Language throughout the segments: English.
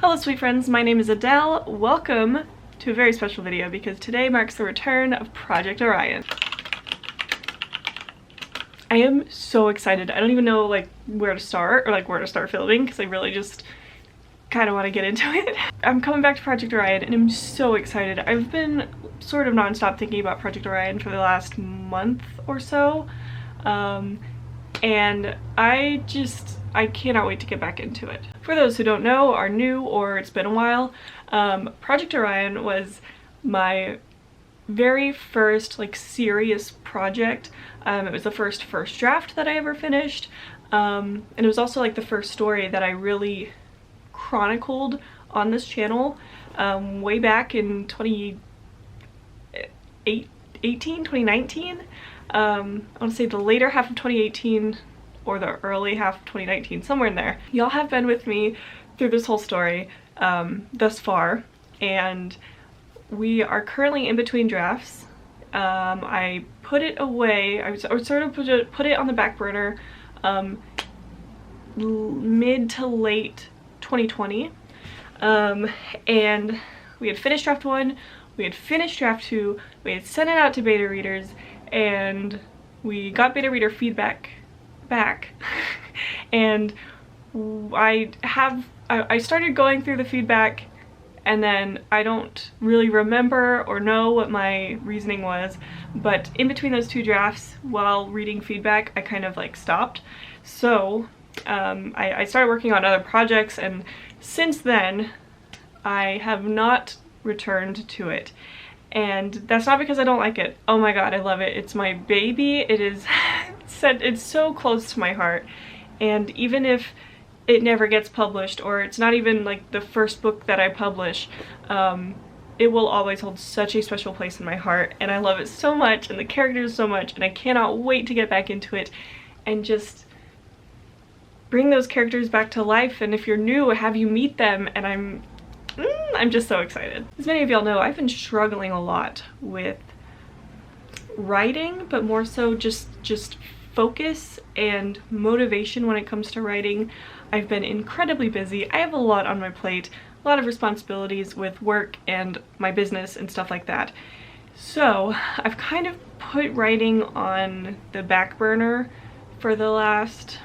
Hello sweet friends, my name is Adele. Welcome to a very special video because today marks the return of Project Orion. I am so excited. I don't even know where to start or where to start filming because I really just kind of want to get into it. I'm coming back to Project Orion and I'm so excited. I've been sort of non-stop thinking about Project Orion for the last month or so. And I cannot wait to get back into it. For those who don't know, are new, or it's been a while, Project Orion was my very first serious project. It was the first draft that I ever finished, and it was also the first story that I really chronicled on this channel way back in 2019. I want to say the later half of 2018 or the early half of 2019, somewhere in there. Y'all have been with me through this whole story thus far, and we are currently in between drafts. I put it away, I sort of put it on the back burner mid to late 2020, and we had finished draft 1, we had finished draft 2, we had sent it out to beta readers, and we got beta reader feedback back. And I started going through the feedback, and then I don't really remember or know what my reasoning was, but in between those two drafts, while reading feedback, I kind of stopped. So I started working on other projects, and since then I have not returned to it. And that's not because I don't like it. Oh my god, I love it. It's my baby. It is it's so close to my heart. And even if it never gets published, or it's not even the first book that I publish, it will always hold such a special place in my heart, and I love it so much, and the characters so much, and I cannot wait to get back into it and just bring those characters back to life. And if you're new, have you meet them, and I'm just so excited. As many of y'all know, I've been struggling a lot with writing, but more so just focus and motivation when it comes to writing. I've been incredibly busy. I have a lot on my plate, a lot of responsibilities with work and my business and stuff like that. So I've kind of put writing on the back burner for the last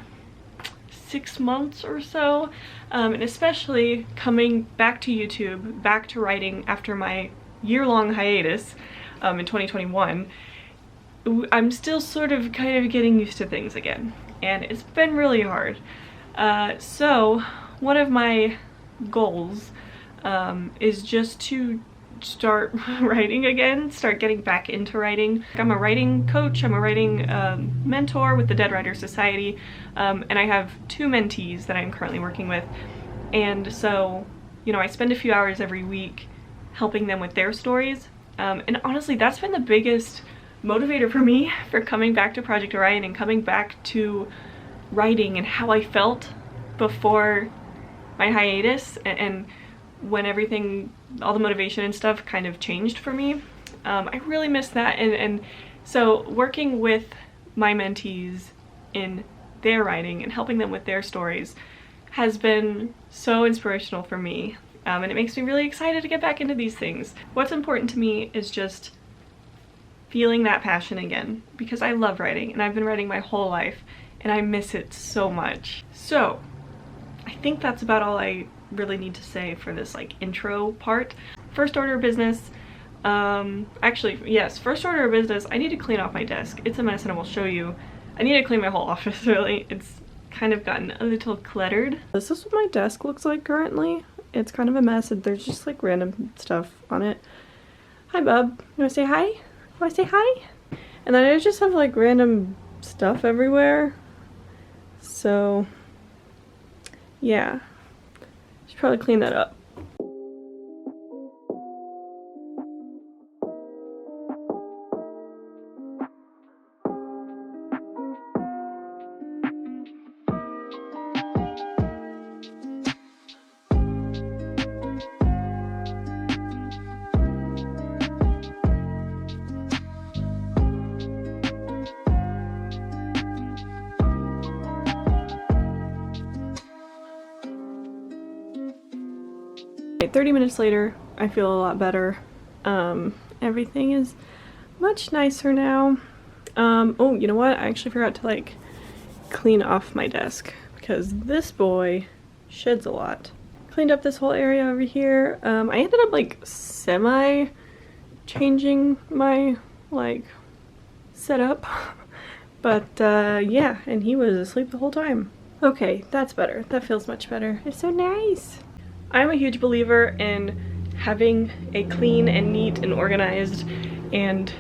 6 months or so, and especially coming back to YouTube, back to writing after my year-long hiatus in 2021, I'm still sort of kind of getting used to things again, and it's been really hard. So one of my goals is just to start writing again, start getting back into writing. I'm a writing coach, I'm a writing mentor with the Dead Writers Society, and I have 2 mentees that I'm currently working with. And so, I spend a few hours every week helping them with their stories. And honestly, that's been the biggest motivator for me for coming back to Project Orion and coming back to writing, and how I felt before my hiatus, and when everything, all the motivation and stuff kind of changed for me. I really miss that, and so working with my mentees in their writing and helping them with their stories has been so inspirational for me, and it makes me really excited to get back into these things. What's important to me is just feeling that passion again, because I love writing and I've been writing my whole life and I miss it so much. So I think that's about all I really need to say for this intro part. First order of business, actually yes, first order of business, I need to clean off my desk. It's a mess, and I will show you. I need to clean my whole office, really. It's kind of gotten a little cluttered. This is what my desk looks like currently. It's kind of a mess, and there's just random stuff on it. Hi bub, you wanna say hi? Want to say hi? And then I just have random stuff everywhere. So yeah, should probably clean that up. 30 minutes later, I feel a lot better. Everything is much nicer now. Oh, you know what? I actually forgot to like clean off my desk because this boy sheds a lot. Cleaned up this whole area over here. I ended up like semi changing my like setup, but yeah, and he was asleep the whole time. Okay, that's better. That feels much better. It's so nice. I'm a huge believer in having a clean and neat and organized and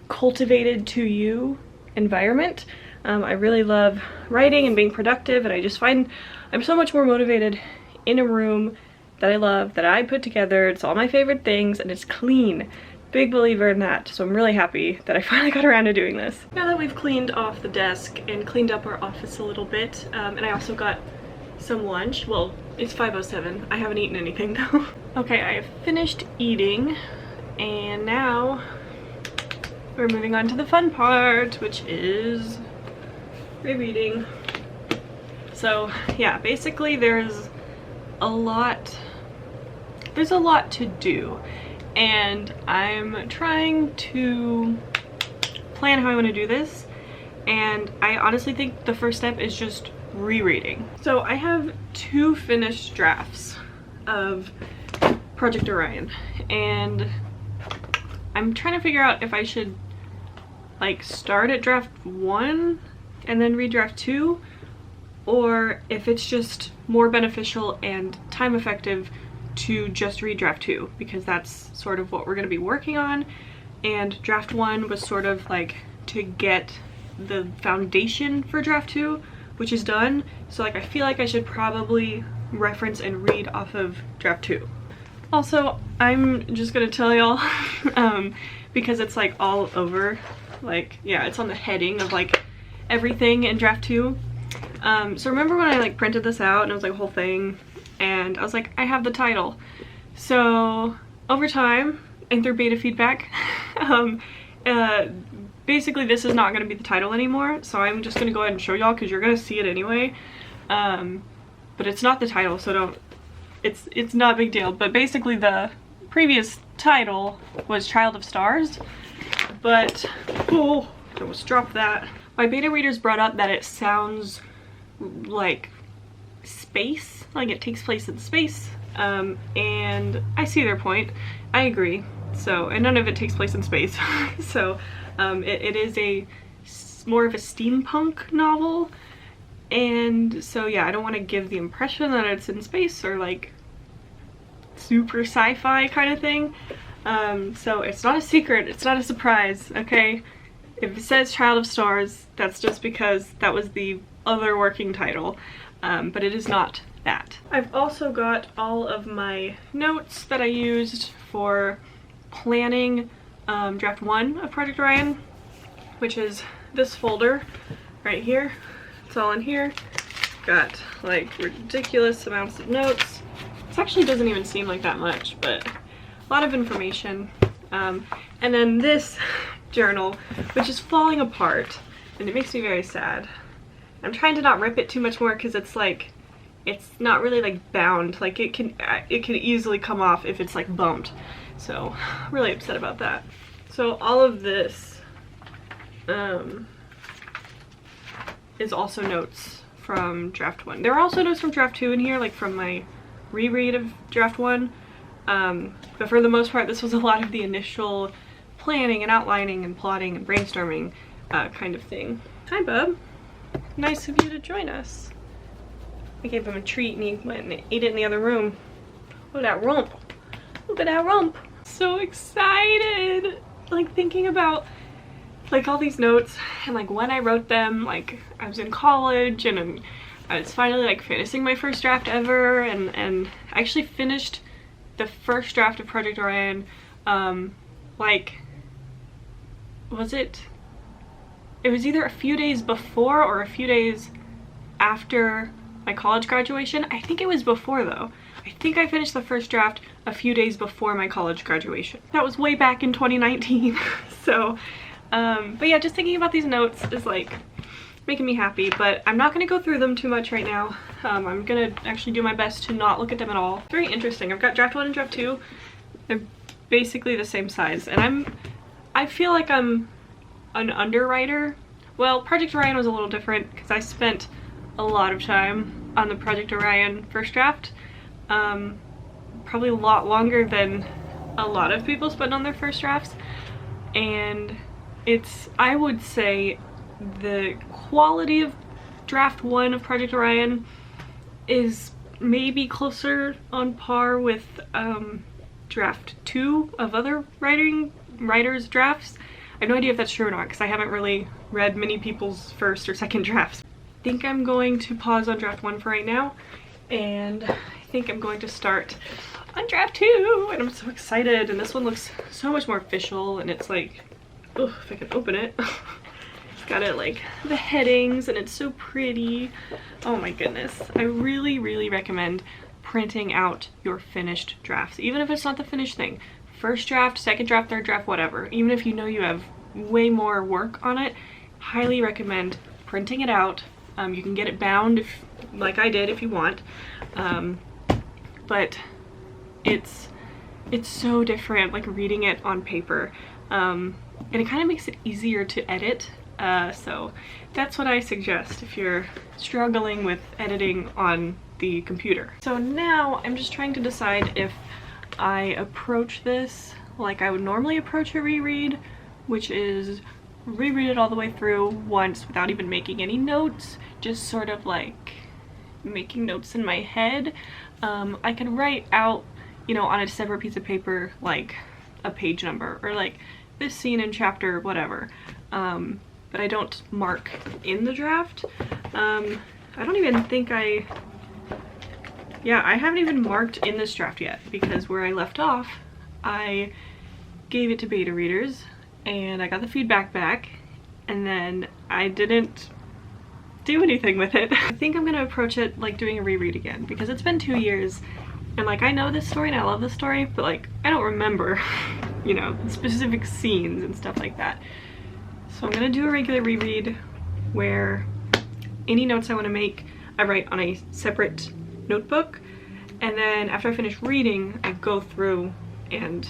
cultivated to you environment. I really love writing and being productive, and I just find I'm so much more motivated in a room that I love, that I put together. It's all my favorite things and it's clean. Big believer in that, so I'm really happy that I finally got around to doing this. Now that we've cleaned off the desk and cleaned up our office a little bit, and I also got some lunch. Well, it's 5:07. I haven't eaten anything though. Okay, I have finished eating, and now we're moving on to the fun part, which is rereading. So yeah, basically there's a lot to do, and I'm trying to plan how I want to do this, and I honestly think the first step is just rereading. So I have 2 finished drafts of Project Orion, and I'm trying to figure out if I should like start at draft 1 and then read draft 2, or if it's just more beneficial and time effective to just read draft 2, because that's sort of what we're going to be working on, and draft 1 was sort of like to get the foundation for draft 2, which is done. So like I feel like I should probably reference and read off of draft 2. Also, I'm just gonna tell y'all because it's like all over, like, yeah, it's on the heading of like everything in draft 2. So remember when I like printed this out and it was like a whole thing, and I was like, I have the title. So over time and through beta feedback, basically this is not going to be the title anymore, so I'm just going to go ahead and show y'all because you're going to see it anyway. But it's not the title, so don't, it's not a big deal. But basically the previous title was Child of Stars, but oh, I almost dropped that. My beta readers brought up that it sounds like space, like it takes place in space, and I see their point. I agree. So, and none of it takes place in space. So it is more of a steampunk novel, and so yeah, I don't want to give the impression that it's in space or like super sci-fi kind of thing. So it's not a secret, it's not a surprise, okay? If it says Child of Stars, that's just because that was the other working title, but it is not that. I've also got all of my notes that I used for planning draft 1 of Project Orion, which is this folder right here. It's all in here. Got like ridiculous amounts of notes. This actually doesn't even seem like that much, but a lot of information. And then this journal, which is falling apart, and it makes me very sad. I'm trying to not rip it too much more because it's like, it's not really like bound. Like it can easily come off if it's like bumped. So really upset about that. So all of this is also notes from draft 1. There are also notes from draft 2 in here, like from my reread of draft 1. But for the most part, this was a lot of the initial planning and outlining and plotting and brainstorming kind of thing. Hi, bub. Nice of you to join us. I gave him a treat and he went and ate it in the other room. Look at that rump. Look at that rump. So excited. Like thinking about like all these notes and like when I wrote them, like I was in college and I was finally like finishing my first draft ever, and I actually finished the first draft of Project Orion like, it was either a few days before or a few days after my college graduation. I think it was before though. I think I finished the first draft a few days before my college graduation. That was way back in 2019. So, but yeah, just thinking about these notes is like, making me happy, but I'm not gonna go through them too much right now. I'm gonna actually do my best to not look at them at all. Very interesting. I've got draft 1 and draft 2. They're basically the same size, and I feel like I'm an underwriter. Well, Project Orion was a little different because I spent a lot of time on the Project Orion first draft. Probably a lot longer than a lot of people spend on their first drafts, and it's, I would say, the quality of draft 1 of Project Orion is maybe closer on par with draft 2 of other writers' drafts. I have no idea if that's true or not because I haven't really read many people's first or second drafts. I think I'm going to pause on draft 1 for right now, and I think I'm going to start on draft 2, and I'm so excited. And this one looks so much more official, and it's like, oh, if I can open it. It's got it like the headings, and it's so pretty. Oh my goodness. I really, really recommend printing out your finished drafts, even if it's not the finished thing. First draft, second draft, third draft, whatever. Even if you know you have way more work on it, highly recommend printing it out. You can get it bound if, like I did, if you want. But it's so different, like reading it on paper. And it kind of makes it easier to edit. So that's what I suggest if you're struggling with editing on the computer. So now I'm just trying to decide if I approach this like I would normally approach a reread, which is reread it all the way through once without even making any notes, just sort of like making notes in my head. I can write out, you know, on a separate piece of paper like a page number or like this scene in chapter whatever, but I don't mark in the draft. I don't even think I haven't even marked in this draft yet, because where I left off I gave it to beta readers and I got the feedback back, and then I didn't do anything with it. I think I'm gonna approach it like doing a reread again, because it's been 2 years and like I know this story and I love this story, but like I don't remember, you know, specific scenes and stuff like that. So I'm gonna do a regular reread where any notes I want to make I write on a separate notebook, and then after I finish reading I go through and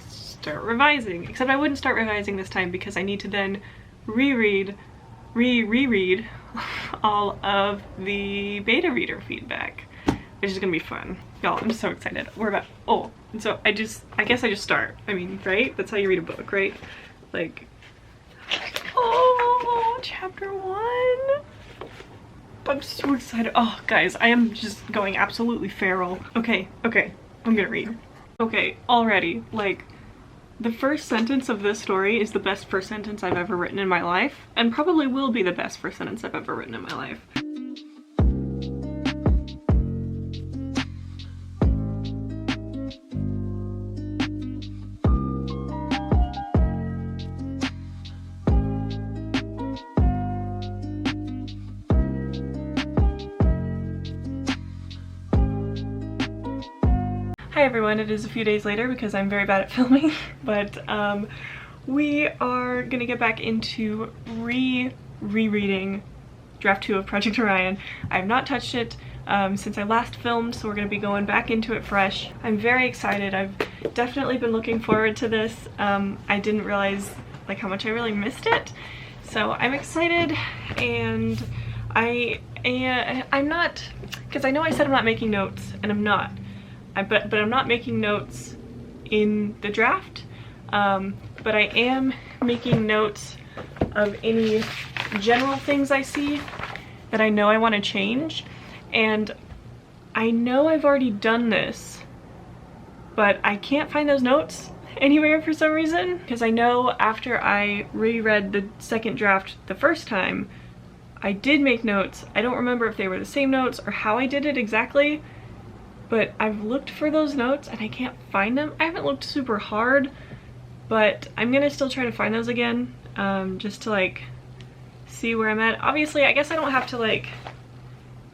start revising. Except I wouldn't start revising this time because I need to then reread all of the beta reader feedback, which is gonna be fun. Y'all, I'm so excited. We're about, oh, and so I guess I just start. I mean, right? That's how you read a book, right? Like, oh, chapter 1. I'm so excited. Oh, guys, I am just going absolutely feral. Okay, I'm gonna read. Okay, already, like, the first sentence of this story is the best first sentence I've ever written in my life, and probably will be the best first sentence I've ever written in my life. Hi everyone, it is a few days later because I'm very bad at filming, but we are gonna get back into rereading draft 2 of Project Orion. I have not touched it since I last filmed, so we're gonna be going back into it fresh. I'm very excited. I've definitely been looking forward to this. I didn't realize like how much I really missed it, so I'm excited. And I'm not, because I know I said I'm not making notes, and I'm not. But I'm not making notes in the draft, but I am making notes of any general things I see that I know I want to change. And I know I've already done this, but I can't find those notes anywhere for some reason, because I know after I reread the second draft the first time, I did make notes. I don't remember if they were the same notes or how I did it exactly, but I've looked for those notes and I can't find them. I haven't looked super hard, but I'm gonna still try to find those again, just to like see where I'm at. Obviously, I guess I don't have to like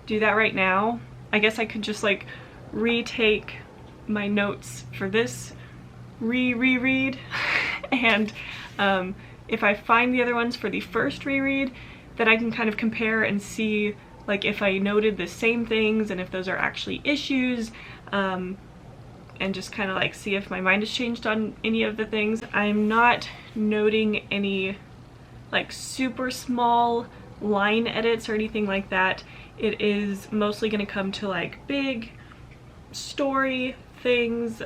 do that right now. I guess I could just like retake my notes for this reread and if I find the other ones for the first reread, that I can kind of compare and see like if I noted the same things and if those are actually issues, and just kind of like see if my mind has changed on any of the things. I'm not noting any like super small line edits or anything like that. It is mostly going to come to like big story things,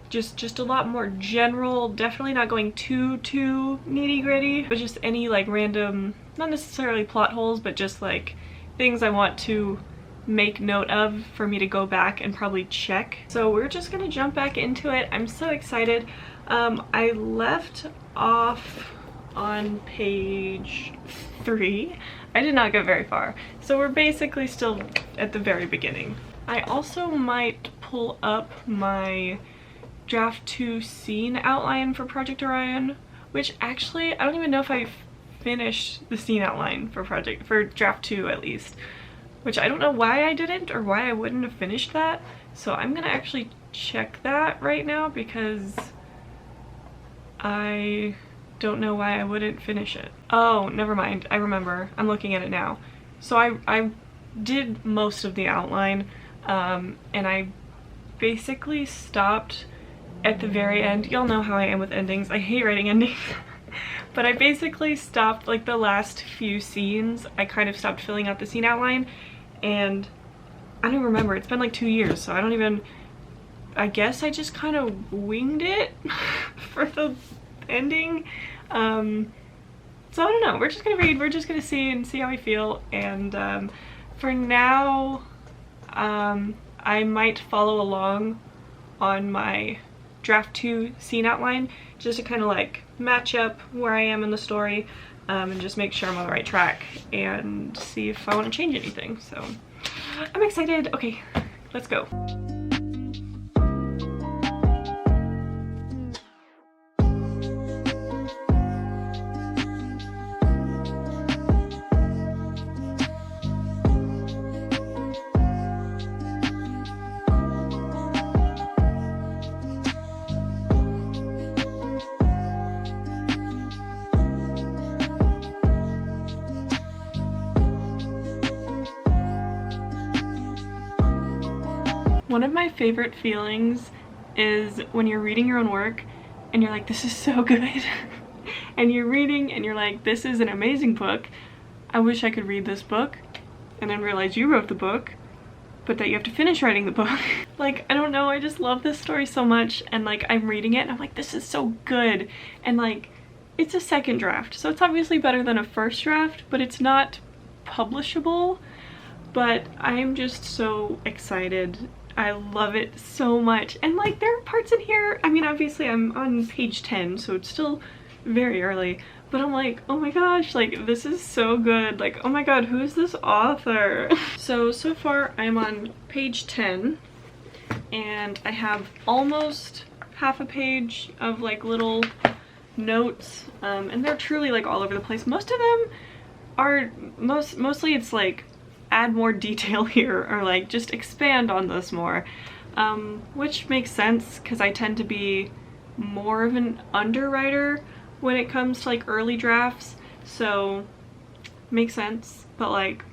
just a lot more general, definitely not going too nitty gritty, but just any like random, not necessarily plot holes, but just like things I want to make note of for me to go back and probably check. So we're just gonna jump back into it. I'm so excited. I left off on page 3. I did not go very far, so we're basically still at the very beginning. I also might pull up my draft 2 scene outline for Project Orion, which actually I don't even know if I finished the scene outline for draft 2 at least, which I don't know why I didn't or why I wouldn't have finished that. So I'm gonna actually check that right now because I don't know why I wouldn't finish it. Oh, never mind. I remember. I'm looking at it now. So I did most of the outline, and I basically stopped at the very end. Y'all know how I am with endings. I hate writing endings. But I basically stopped like the last few scenes. I kind of stopped filling out the scene outline, and I don't remember. It's been like 2 years, so I don't even, I guess I just kind of winged it for the ending. So I don't know. We're just gonna read. We're just gonna see how I feel. And for now, I might follow along on my draft 2 scene outline just to kind of like match up where I am in the story, and just make sure I'm on the right track and see if I want to change anything. So I'm excited. Okay, let's go. One of my favorite feelings is when you're reading your own work and you're like, this is so good. And you're reading and you're like, this is an amazing book. I wish I could read this book. And then realize you wrote the book, but that you have to finish writing the book. Like, I don't know, I just love this story so much. And like, I'm reading it and I'm like, this is so good. And like, it's a second draft. So it's obviously better than a first draft, but it's not publishable. But I'm just so excited. I love it so much. And like, there are parts in here, I mean, obviously I'm on page 10, so it's still very early, but I'm like, oh my gosh, like this is so good. Like, oh my god, who is this author? So far I'm on page 10 and I have almost half a page of like little notes, and they're truly like all over the place. Most of them are, mostly it's like add more detail here, or like just expand on this more, which makes sense because I tend to be more of an underwriter when it comes to like early drafts, so makes sense. But like,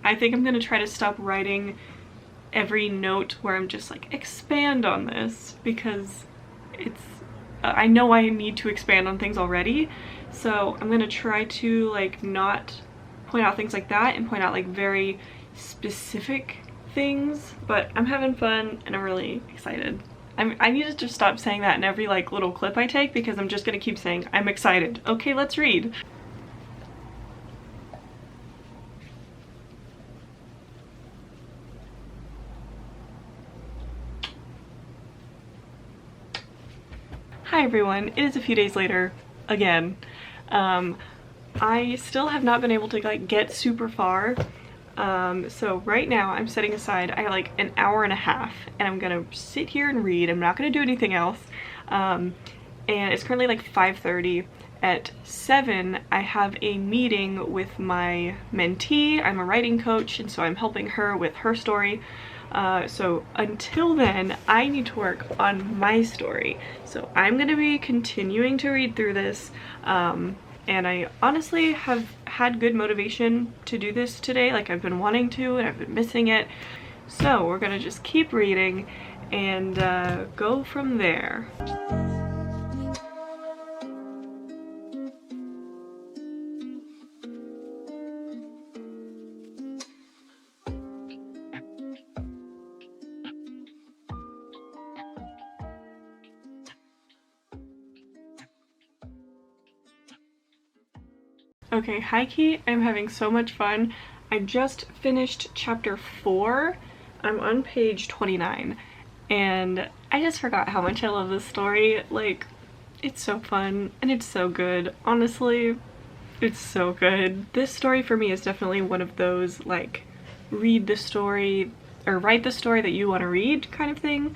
I think I'm gonna try to stop writing every note where I'm just like, expand on this, because it's I know I need to expand on things already, so I'm gonna try to like not point out things like that and point out like very specific things. But I'm having fun and I'm really excited. I need to just stop saying that in every like little clip I take, because I'm just gonna keep saying I'm excited. Okay, let's read. Hi everyone, it is a few days later again. I still have not been able to like get super far. So right now I'm setting aside, I have like an hour and a half, and I'm gonna sit here and read. I'm not gonna do anything else. And it's currently like 5:30. At 7 I have a meeting with my mentee. I'm a writing coach, and so I'm helping her with her story. So until then I need to work on my story. So I'm gonna be continuing to read through this, and I honestly have had good motivation to do this today. Like, I've been wanting to and I've been missing it. So we're gonna just keep reading and go from there. Okay, high-key, I'm having so much fun. I just finished chapter 4. I'm on page 29, and I just forgot how much I love this story. Like, it's so fun, and it's so good. Honestly, it's so good. This story for me is definitely one of those, like, read the story, or write the story that you want to read kind of thing.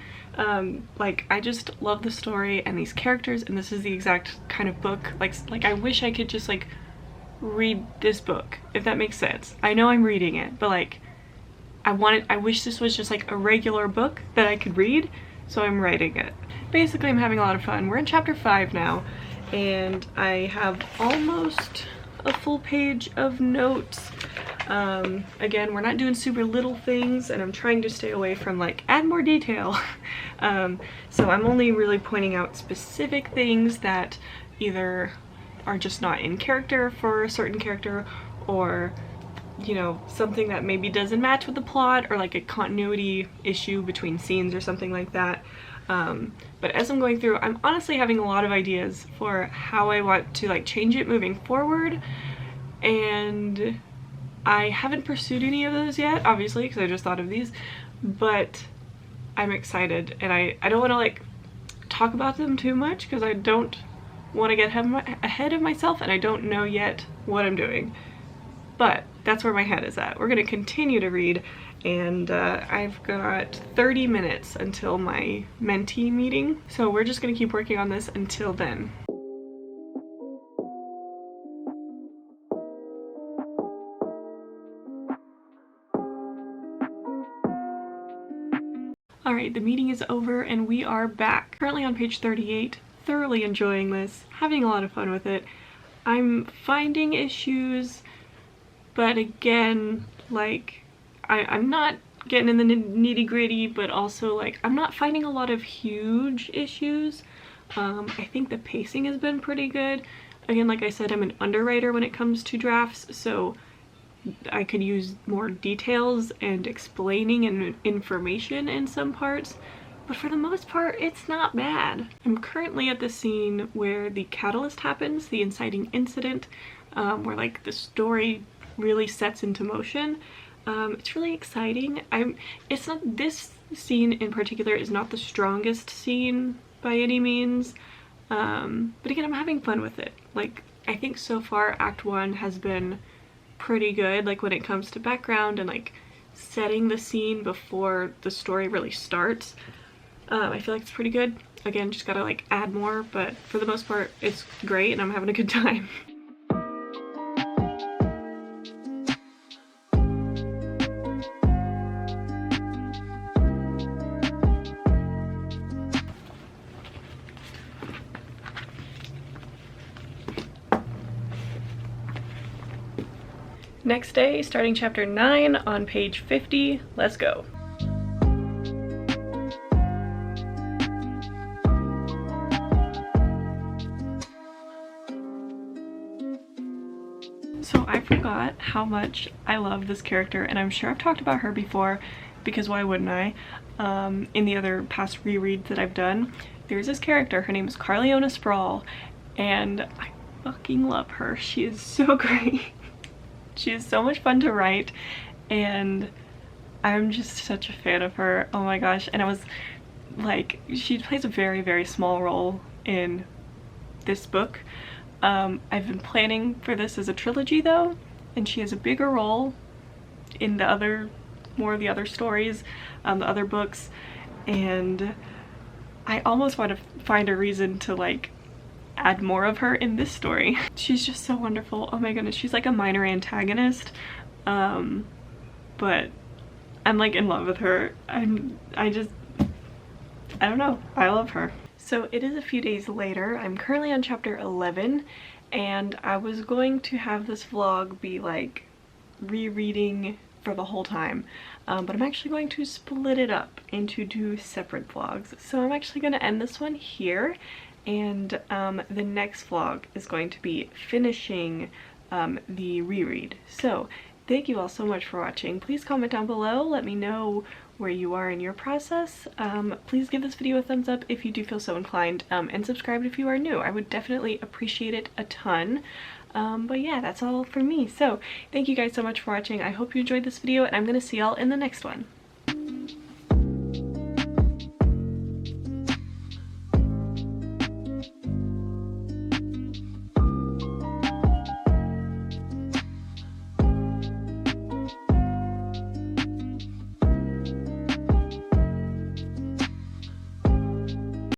Like, I just love the story and these characters, and this is the exact kind of book. Like I wish I could just, like, read this book, if that makes sense. I know I'm reading it, but like I wish this was just like a regular book that I could read, so I'm writing it. Basically, I'm having a lot of fun. We're in chapter 5 now, and I have almost a full page of notes. Again, we're not doing super little things, and I'm trying to stay away from like add more detail. So I'm only really pointing out specific things that either are just not in character for a certain character, or, you know, something that maybe doesn't match with the plot, or like a continuity issue between scenes or something like that. But as I'm going through, I'm honestly having a lot of ideas for how I want to like change it moving forward, and I haven't pursued any of those yet, obviously, because I just thought of these, but I'm excited, and I don't want to like talk about them too much because I don't want to get ahead of myself, and I don't know yet what I'm doing, but that's where my head is at. We're going to continue to read, and I've got 30 minutes until my mentee meeting, so we're just going to keep working on this until then. Alright, the meeting is over and we are back. Currently on page 38. Thoroughly enjoying this, having a lot of fun with it. I'm finding issues, but again, like, I'm not getting in the nitty-gritty, but also like I'm not finding a lot of huge issues. I think the pacing has been pretty good. Again, like I said, I'm an underwriter when it comes to drafts, so I could use more details and explaining and information in some parts. But for the most part, it's not bad. I'm currently at the scene where the catalyst happens, the inciting incident, where like the story really sets into motion. It's really exciting. It's not, this scene in particular is not the strongest scene by any means, but again, I'm having fun with it. Like, I think so far Act 1 has been pretty good, like when it comes to background and like setting the scene before the story really starts. I feel like it's pretty good. Again, just gotta like add more, but for the most part, it's great and I'm having a good time. Next day, starting chapter 9 on page 50. Let's go. So I forgot how much I love this character, and I'm sure I've talked about her before, because why wouldn't I? In the other past rereads that I've done, there's this character, her name is Carliona Sprawl, and I fucking love her. She is so great. She is so much fun to write, and I'm just such a fan of her. Oh my gosh. And I was like, she plays a very, very small role in this book. I've been planning for this as a trilogy though, and she has a bigger role in the other, more of the other stories, the other books, and I almost want to find a reason to like add more of her in this story. She's just so wonderful. Oh my goodness, she's like a minor antagonist, but I'm like in love with her. I don't know, I love her. So it is a few days later. I'm currently on chapter 11, and I was going to have this vlog be like rereading for the whole time, but I'm actually going to split it up into 2 separate vlogs. So I'm actually going to end this one here, and the next vlog is going to be finishing the reread. So thank you all so much for watching. Please comment down below, let me know where you are in your process. Please give this video a thumbs up if you do feel so inclined, and subscribe if you are new. I would definitely appreciate it a ton. But yeah, that's all for me. So thank you guys so much for watching. I hope you enjoyed this video, and I'm gonna see y'all in the next one.